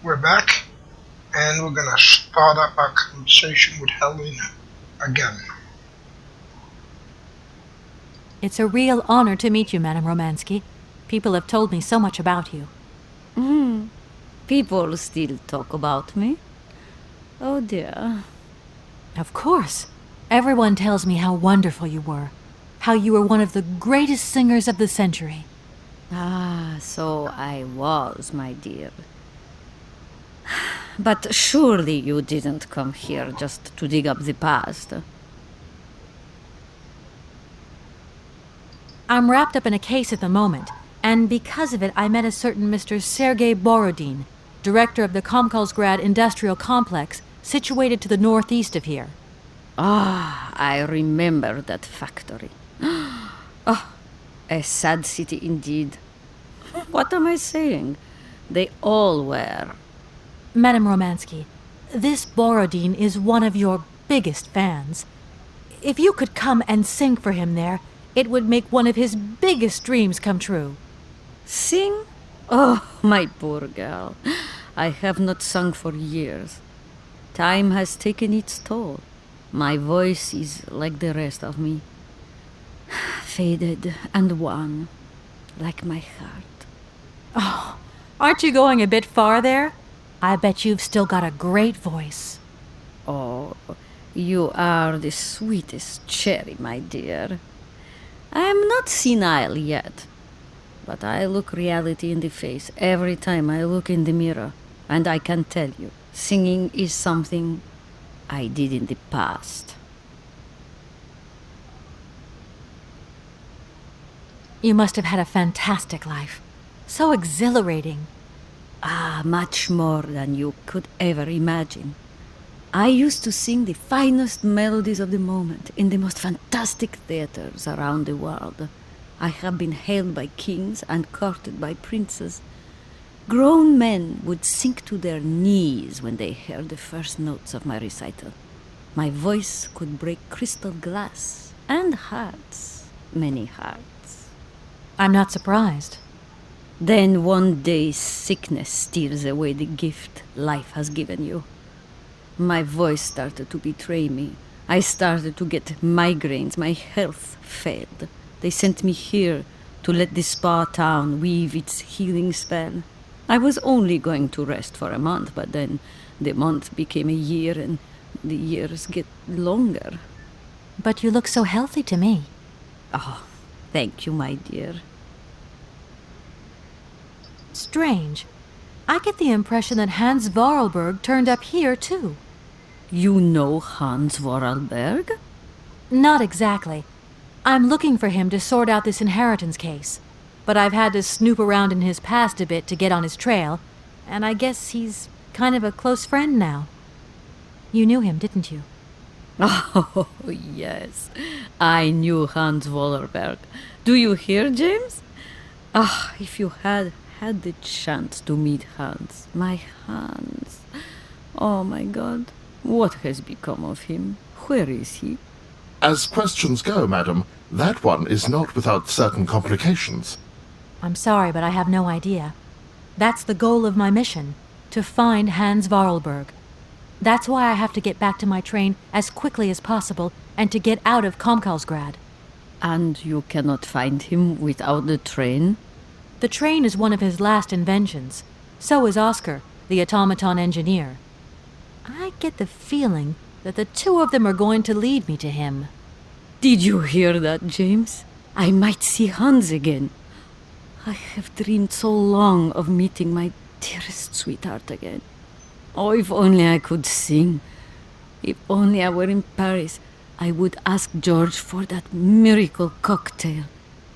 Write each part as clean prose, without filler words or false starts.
We're back, and we're gonna start up our conversation with Helena again. It's a real honor to meet you, Madame Romansky. People have told me so much about you. People still talk about me. Oh dear. Of course. Everyone tells me how wonderful you were. How you were one of the greatest singers of the century. Ah, so I was, my dear. But surely you didn't come here just to dig up the past. I'm wrapped up in a case at the moment, and because of it I met a certain Mr. Sergei Borodin, director of the Komkolsgrad Industrial Complex, situated to the northeast of here. Ah, I remember that factory. Oh, a sad city indeed. What am I saying? They all were. Madame Romansky, this Borodin is one of your biggest fans. If you could come and sing for him there, it would make one of his biggest dreams come true. Sing? Oh, my poor girl. I have not sung for years. Time has taken its toll. My voice is like the rest of me. Faded and wan, like my heart. Oh, aren't you going a bit far there? I bet you've still got a great voice. Oh, you are the sweetest cherry, my dear. I am not senile yet, but I look reality in the face every time I look in the mirror, and I can tell you, singing is something I did in the past. You must have had a fantastic life. So exhilarating. Ah, much more than you could ever imagine. I used to sing the finest melodies of the moment in the most fantastic theaters around the world. I have been hailed by kings and courted by princes. Grown men would sink to their knees when they heard the first notes of my recital. My voice could break crystal glass and hearts, many hearts. I'm not surprised. Then one day sickness steals away the gift life has given you. My voice started to betray me. I started to get migraines. My health failed. They sent me here to let the spa town weave its healing spell. I was only going to rest for a month, but then the month became a year and the years get longer. But you look so healthy to me. Oh, thank you, my dear. Strange. I get the impression that Hans Vorarlberg turned up here, too. You know Hans Vorarlberg? Not exactly. I'm looking for him to sort out this inheritance case. But I've had to snoop around in his past a bit to get on his trail, and I guess he's kind of a close friend now. You knew him, didn't you? Oh, yes. I knew Hans Vorarlberg. Do you hear, James? Ah, if you had the chance to meet Hans. My Hans. Oh, my God. What has become of him? Where is he? As questions go, madam, that one is not without certain complications. I'm sorry, but I have no idea. That's the goal of my mission, to find Hans Vorarlberg. That's why I have to get back to my train as quickly as possible and to get out of Komkalsgrad. And you cannot find him without the train? The train is one of his last inventions. So is Oscar, the automaton engineer. I get the feeling that the two of them are going to lead me to him. Did you hear that, James? I might see Hans again. I have dreamed so long of meeting my dearest sweetheart again. Oh, if only I could sing. If only I were in Paris, I would ask George for that miracle cocktail.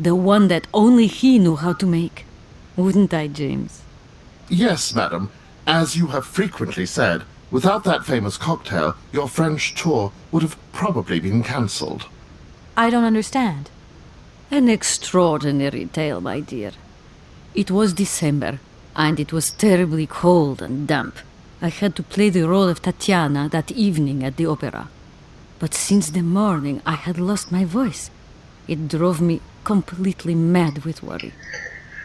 The one that only he knew how to make. Wouldn't I, James? Yes, madam. As you have frequently said, without that famous cocktail, your French tour would have probably been cancelled. I don't understand. An extraordinary tale, my dear. It was December, and it was terribly cold and damp. I had to play the role of Tatiana that evening at the opera. But since the morning, I had lost my voice. It drove me completely mad with worry.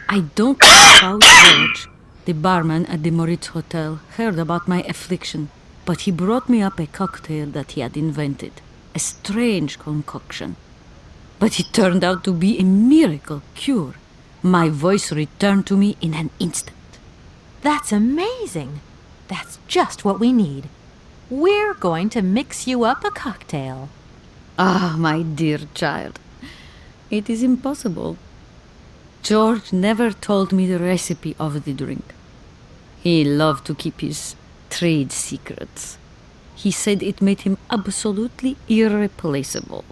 I don't know how George The barman at the Moritz Hotel heard about my affliction, but he brought me up a cocktail that he had invented. A strange concoction. But it turned out to be a miracle cure. My voice returned to me in an instant. That's amazing. That's just what we need. We're going to mix you up a cocktail. Ah, my dear child. It is impossible. George never told me the recipe of the drink. He loved to keep his trade secrets. He said it made him absolutely irreplaceable.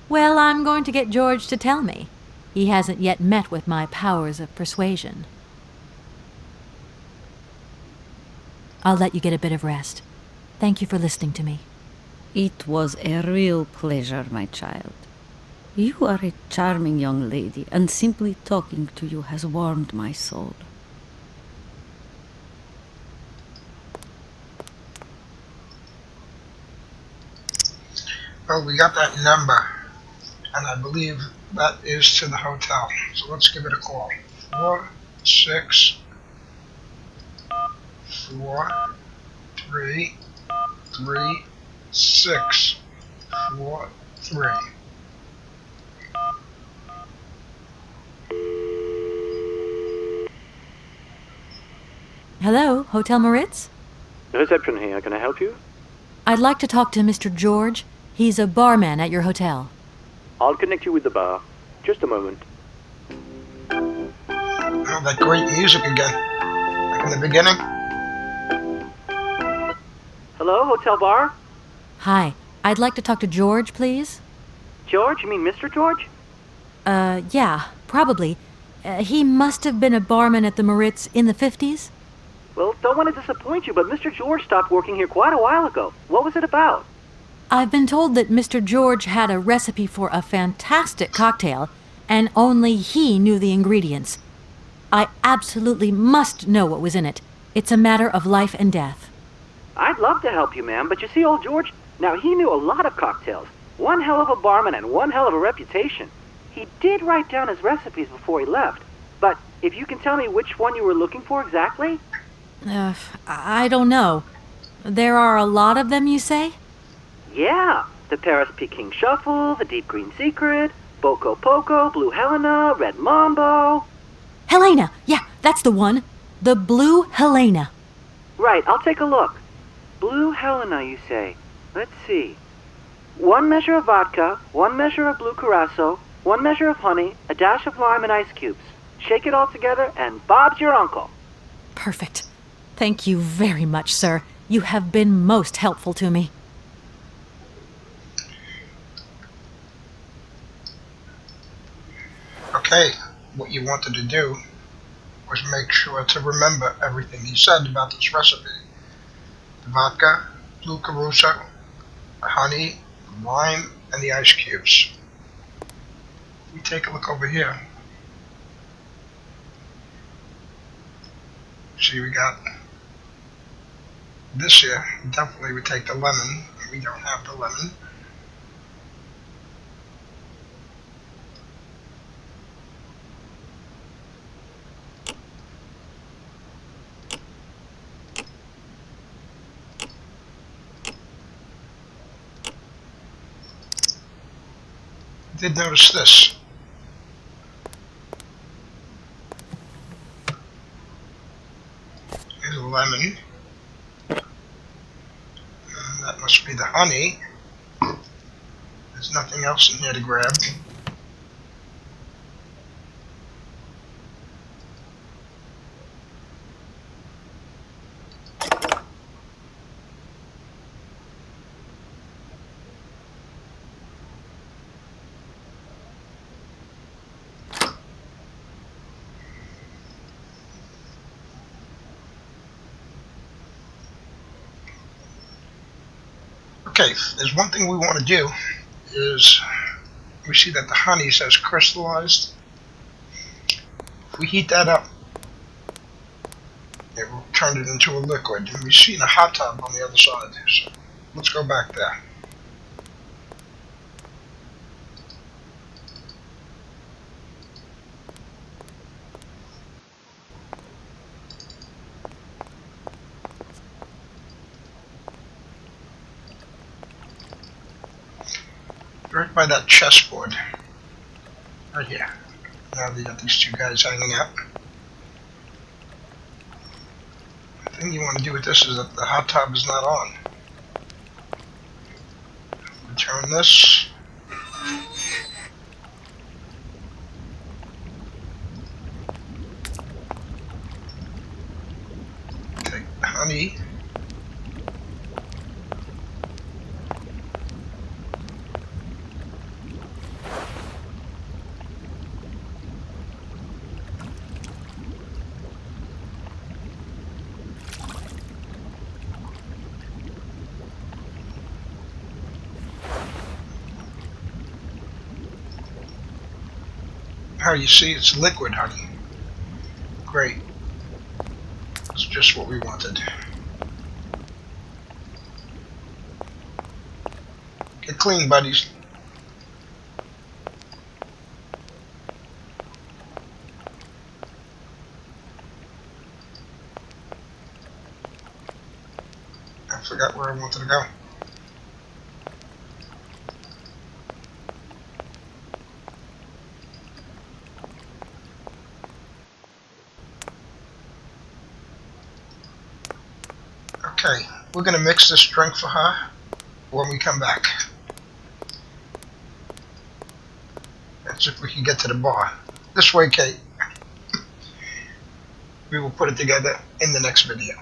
Well, I'm going to get George to tell me. He hasn't yet met with my powers of persuasion. I'll let you get a bit of rest. Thank you for listening to me. It was a real pleasure, my child. You are a charming young lady, and simply talking to you has warmed my soul. Well, we got that number, and I believe that is to the hotel. So let's give it a call. 464-33643. Hello, Hotel Moritz? The reception here. Can I help you? I'd like to talk to Mr. George. He's a barman at your hotel. I'll connect you with the bar. Just a moment. Oh, that great music again. Like in the beginning. Hello, hotel bar? Hi, I'd like to talk to George, please. George? You mean Mr. George? Yeah, probably. He must have been a barman at the Moritz in the 50s. Well, don't want to disappoint you, but Mr. George stopped working here quite a while ago. What was it about? I've been told that Mr. George had a recipe for a fantastic cocktail, and only he knew the ingredients. I absolutely must know what was in it. It's a matter of life and death. I'd love to help you, ma'am, but you see, old George, now he knew a lot of cocktails. One hell of a barman and one hell of a reputation. He did write down his recipes before he left, but if you can tell me which one you were looking for exactly? I don't know. There are a lot of them, you say? Yeah, the Paris Peking Shuffle, the Deep Green Secret, Boco Poco, Blue Helena, Red Mambo. Helena! Yeah, that's the one. The Blue Helena. Right, I'll take a look. Blue Helena, you say. Let's see. 1 measure of vodka, 1 measure of blue curacao, 1 measure of honey, a dash of lime and ice cubes. Shake it all together, and Bob's your uncle. Perfect. Thank you very much, sir. You have been most helpful to me. Okay, what you wanted to do was make sure to remember everything he said about this recipe. The vodka, blue curacao, the honey, the lime, and the ice cubes. We take a look over here. See, we got this here. Definitely we take the lemon. We don't have the lemon. Did notice this. Here's a lemon. And that must be the honey. There's nothing else in here to grab. Okay, there's one thing we want to do is we see that the honey says crystallized. If we heat that up, it will turn it into a liquid. And we see in a hot tub on the other side. So let's go back there. by that chessboard. Right here. Now they got these two guys hanging out. The thing you want to do with this is that the hot tub is not on. Return this. Take honey. How you see it's liquid honey. Great. It's just what we wanted. Get clean, buddies. I forgot where I wanted to go. Okay, we're going to mix this drink for her when we come back. That's if we can get to the bar. This way, Kate. We will put it together in the next video.